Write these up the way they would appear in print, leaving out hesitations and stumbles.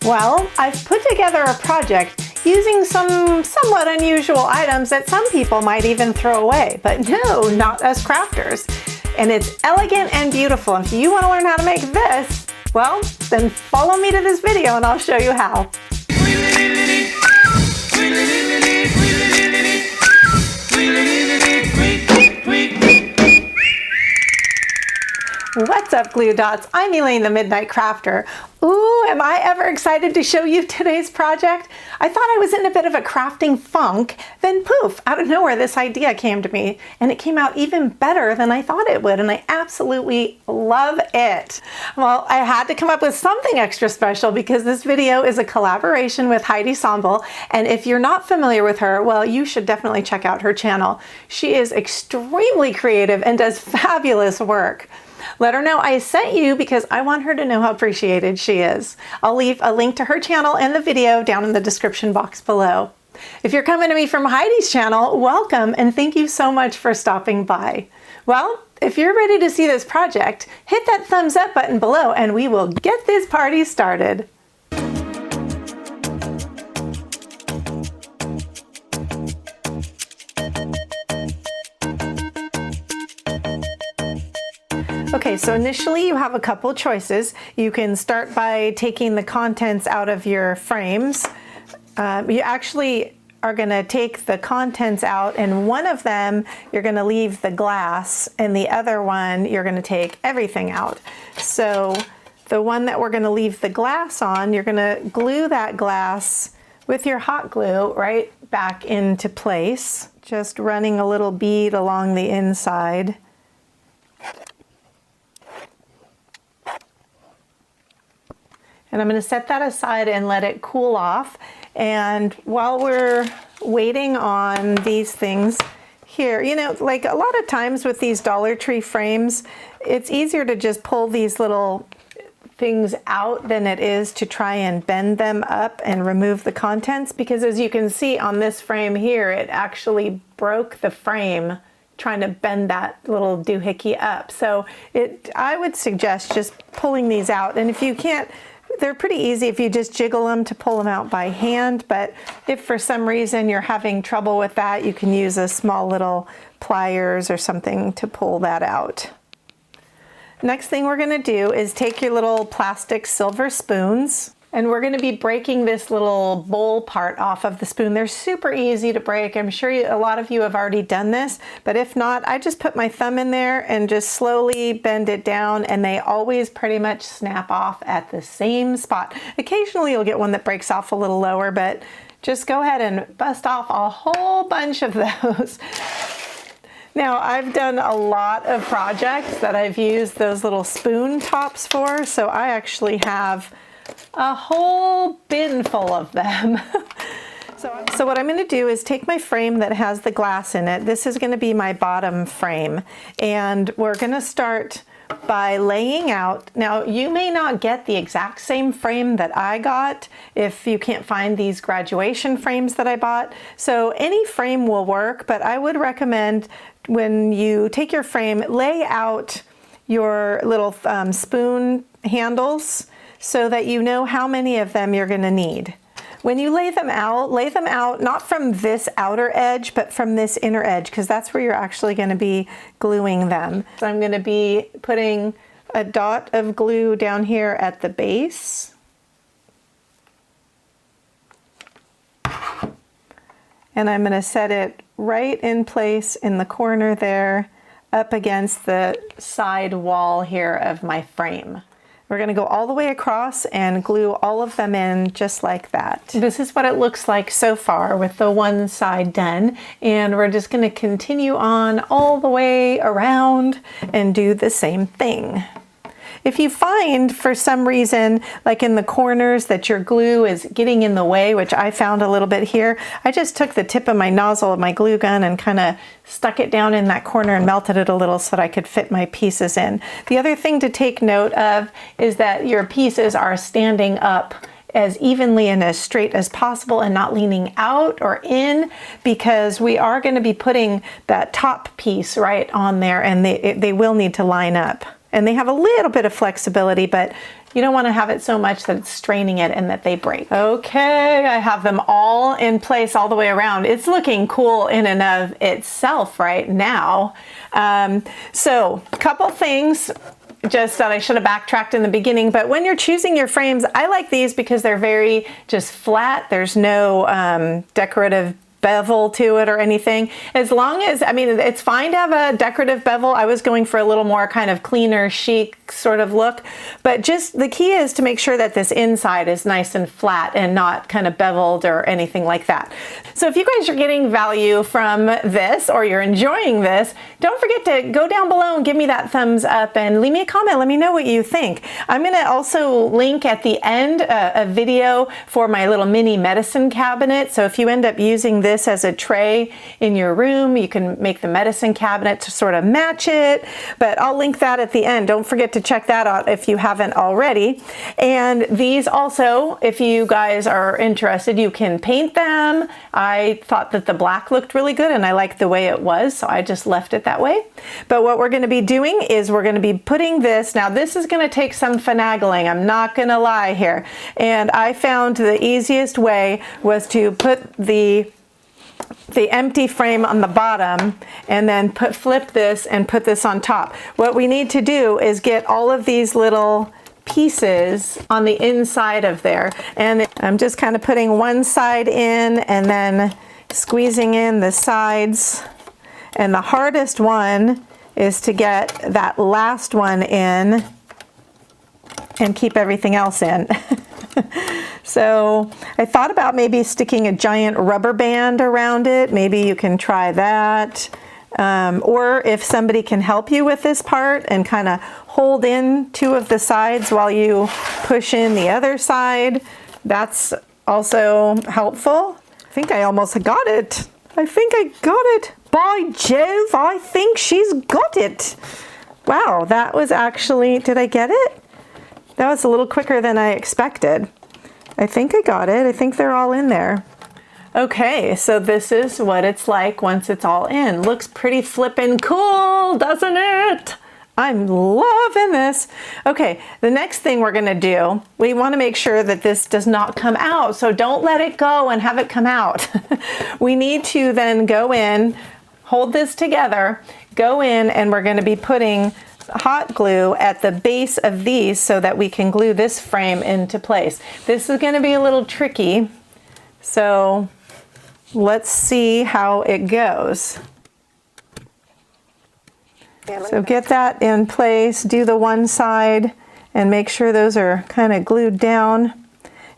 Well, I've put together a project using some somewhat unusual items that some people might even throw away, but no, not us crafters. And it's elegant and beautiful. And if you want to learn how to make this, well, then follow me to this video and I'll show you how. What's up, Glue Dots? I'm Elaine, the Midnight Crafter. Ooh, am I ever excited to show you today's project? I thought I was in a bit of a crafting funk, then poof, out of nowhere this idea came to me, and it came out even better than I thought it would, and I absolutely love it. Well, I had to come up with something extra special because this video is a collaboration with Heidi Sonboul, and if you're not familiar with her, well, you should definitely check out her channel. She is extremely creative and does fabulous work. Let her know I sent you because I want her to know how appreciated she is. I'll leave a link to her channel and the video down in the description box below. If you're coming to me from Heidi's channel, welcome and thank you so much for stopping by. Well, if you're ready to see this project, hit that thumbs up button below and we will get this party started. Okay, so initially you have a couple choices. You can start by taking the contents out of your frames. You actually are going to take the contents out, and one of them you're going to leave the glass, and the other one you're going to take everything out. So the one that we're going to leave the glass on, you're going to glue that glass with your hot glue right back into place, just running a little bead along the inside. And I'm going to set that aside and let it cool off. And while we're waiting on these things here, you know, like a lot of times with these Dollar Tree frames, it's easier to just pull these little things out than it is to try and bend them up and remove the contents, because as you can see on this frame here, it actually broke the frame trying to bend that little doohickey up. So I would suggest just pulling these out. And if you can't, they're pretty easy if you just jiggle them to pull them out by hand, but if for some reason you're having trouble with that, you can use a small little pliers or something to pull that out. Next thing we're going to do is take your little plastic silver spoons, and we're going to be breaking this little bowl part off of the spoon. They're super easy to break. I'm sure a lot of you have already done this, but if not, I just put my thumb in there and just slowly bend it down, and they always pretty much snap off at the same spot. Occasionally you'll get one that breaks off a little lower, but just go ahead and bust off a whole bunch of those. Now, I've done a lot of projects that I've used those little spoon tops for, so I actually have a whole bin full of them. So what I'm going to do is take my frame that has the glass in it. This is going to be my bottom frame, and we're going to start by laying out. Now, you may not get the exact same frame that I got if you can't find these graduation frames that I bought. So any frame will work, but I would recommend when you take your frame, lay out your little spoon handles so that you know how many of them you're going to need. When you lay them out not from this outer edge, but from this inner edge, because that's where you're actually going to be gluing them. So I'm going to be putting a dot of glue down here at the base. And I'm going to set it right in place in the corner there, up against the side wall here of my frame. We're going to go all the way across and glue all of them in just like that. This is what it looks like so far with the one side done, and we're just going to continue on all the way around and do the same thing. If you find for some reason, like in the corners, that your glue is getting in the way, which I found a little bit here, I just took the tip of my nozzle of my glue gun and kind of stuck it down in that corner and melted it a little so that I could fit my pieces in. The other thing to take note of is that your pieces are standing up as evenly and as straight as possible and not leaning out or in, because we are going to be putting that top piece right on there, and they will need to line up. and they have a little bit of flexibility, but you don't want to have it so much that it's straining it and that they break. Okay, I have them all in place all the way around. It's looking cool in and of itself right now. So a couple things just that I should have backtracked in the beginning, but when you're choosing your frames, I like these because they're very just flat. There's no decorative bevel to it or anything. As long as, I mean, it's fine to have a decorative bevel. I was going for a little more kind of cleaner, chic sort of look, but just the key is to make sure that this inside is nice and flat and not kind of beveled or anything like that. So if you guys are getting value from this or you're enjoying this, don't forget to go down below and give me that thumbs up and leave me a comment. Let me know what you think. I'm going to also link at the end a video for my little mini medicine cabinet. So if you end up using this as a tray in your room, you can make the medicine cabinet to sort of match it, but I'll link that at the end. Don't forget to check that out if you haven't already. And these also, if you guys are interested, you can paint them. I thought that the black looked really good and I liked the way it was, so I just left it that way. But what we're going to be doing is we're going to be putting this, now this is going to take some finagling, I'm not going to lie here, and I found the easiest way was to put the empty frame on the bottom and then flip this and put this on top. What we need to do is get all of these little pieces on the inside of there, and I'm just kind of putting one side in and then squeezing in the sides, and the hardest one is to get that last one in and keep everything else in. So I thought about maybe sticking a giant rubber band around it. Maybe you can try that. Or if somebody can help you with this part and kind of hold in two of the sides while you push in the other side, that's also helpful. I think I almost got it. I think I got it. By Jove, I think she's got it. Wow, that was actually, did I get it? That was a little quicker than I expected. I think I got it. I think they're all in there. Okay, so this is what it's like once it's all in. Looks pretty flippin' cool, doesn't it? I'm loving this. Okay, the next thing we're gonna do, we wanna make sure that this does not come out, so don't let it go and have it come out. We need to then go in, hold this together, go in, and we're gonna be putting hot glue at the base of these so that we can glue this frame into place. This is going to be a little tricky, so let's see how it goes. So get that in place, do the one side, and make sure those are kind of glued down.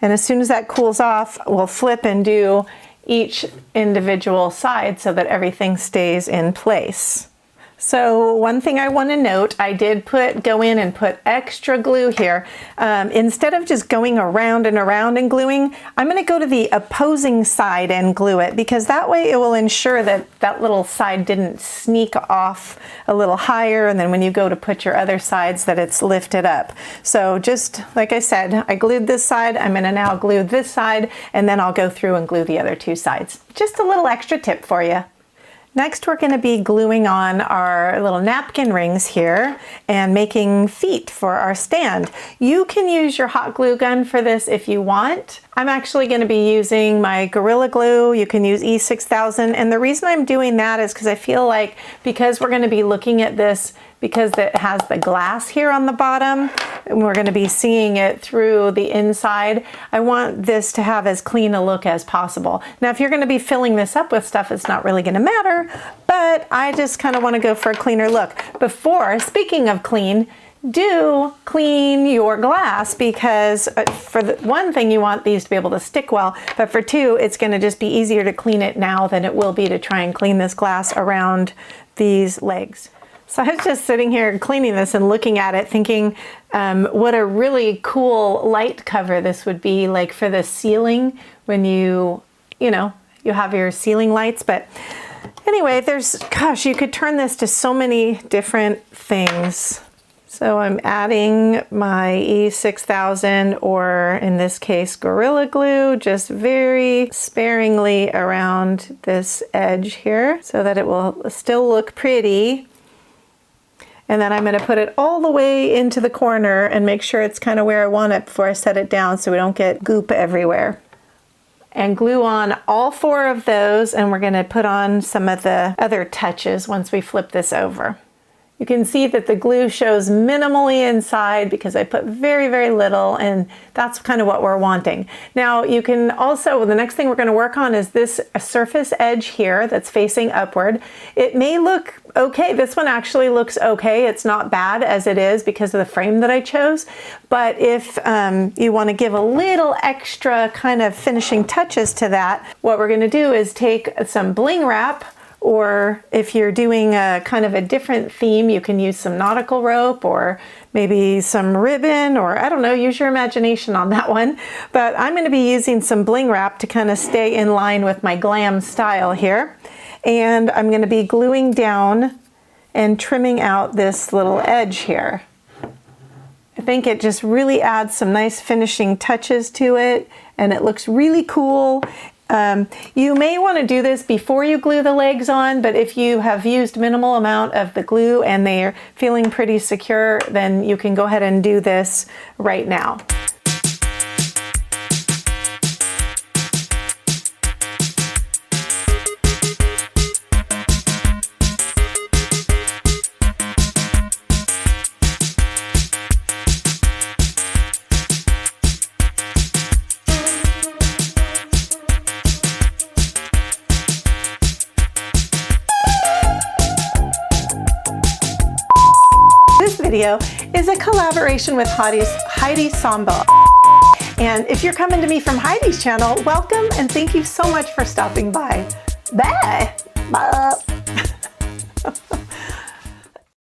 And as soon as that cools off, we'll flip and do each individual side so that everything stays in place. So one thing I want to note, I did go in and put extra glue here. Instead of just going around and around and gluing, I'm going to go to the opposing side and glue it, because that way it will ensure that that little side didn't sneak off a little higher, and then when you go to put your other sides that it's lifted up. So just like I said, I glued this side, I'm going to now glue this side, and then I'll go through and glue the other two sides. Just a little extra tip for you. Next, we're going to be gluing on our little napkin rings here and making feet for our stand. You can use your hot glue gun for this if you want. I'm actually going to be using my Gorilla Glue. You can use E6000, and the reason I'm doing that is because I feel like, because we're going to be looking at this, because it has the glass here on the bottom and we're going to be seeing it through the inside, I want this to have as clean a look as possible. Now if you're going to be filling this up with stuff, it's not really going to matter, but I just kind of want to go for a cleaner look. Before, speaking of clean, do clean your glass, because for the one thing, you want these to be able to stick well, but for two, it's going to just be easier to clean it now than it will be to try and clean this glass around these legs. So I was just sitting here cleaning this and looking at it thinking what a really cool light cover this would be, like for the ceiling when you have your ceiling lights. But anyway, gosh, you could turn this to so many different things. So I'm adding my E6000, or in this case, Gorilla Glue, just very sparingly around this edge here so that it will still look pretty. And then I'm going to put it all the way into the corner and make sure it's kind of where I want it before I set it down so we don't get goop everywhere. And glue on all 4 of those, and we're going to put on some of the other touches once we flip this over. You can see that the glue shows minimally inside because I put very, very little, and that's kind of what we're wanting. Now you can also, the next thing we're going to work on is this surface edge here that's facing upward. It may look okay. This one actually looks okay. It's not bad as it is because of the frame that I chose. But if you want to give a little extra kind of finishing touches to that, what we're going to do is take some bling wrap, or if you're doing a kind of a different theme, you can use some nautical rope or maybe some ribbon, or I don't know, use your imagination on that one. But I'm going to be using some bling wrap to kind of stay in line with my glam style here. And I'm going to be gluing down and trimming out this little edge here. I think it just really adds some nice finishing touches to it, and it looks really cool. You may want to do this before you glue the legs on, but if you have used minimal amount of the glue and they're feeling pretty secure, then you can go ahead and do this right now. This video is a collaboration with Heidi Sonboul. And if you're coming to me from Heidi's channel, welcome and thank you so much for stopping by. Bye. Bye.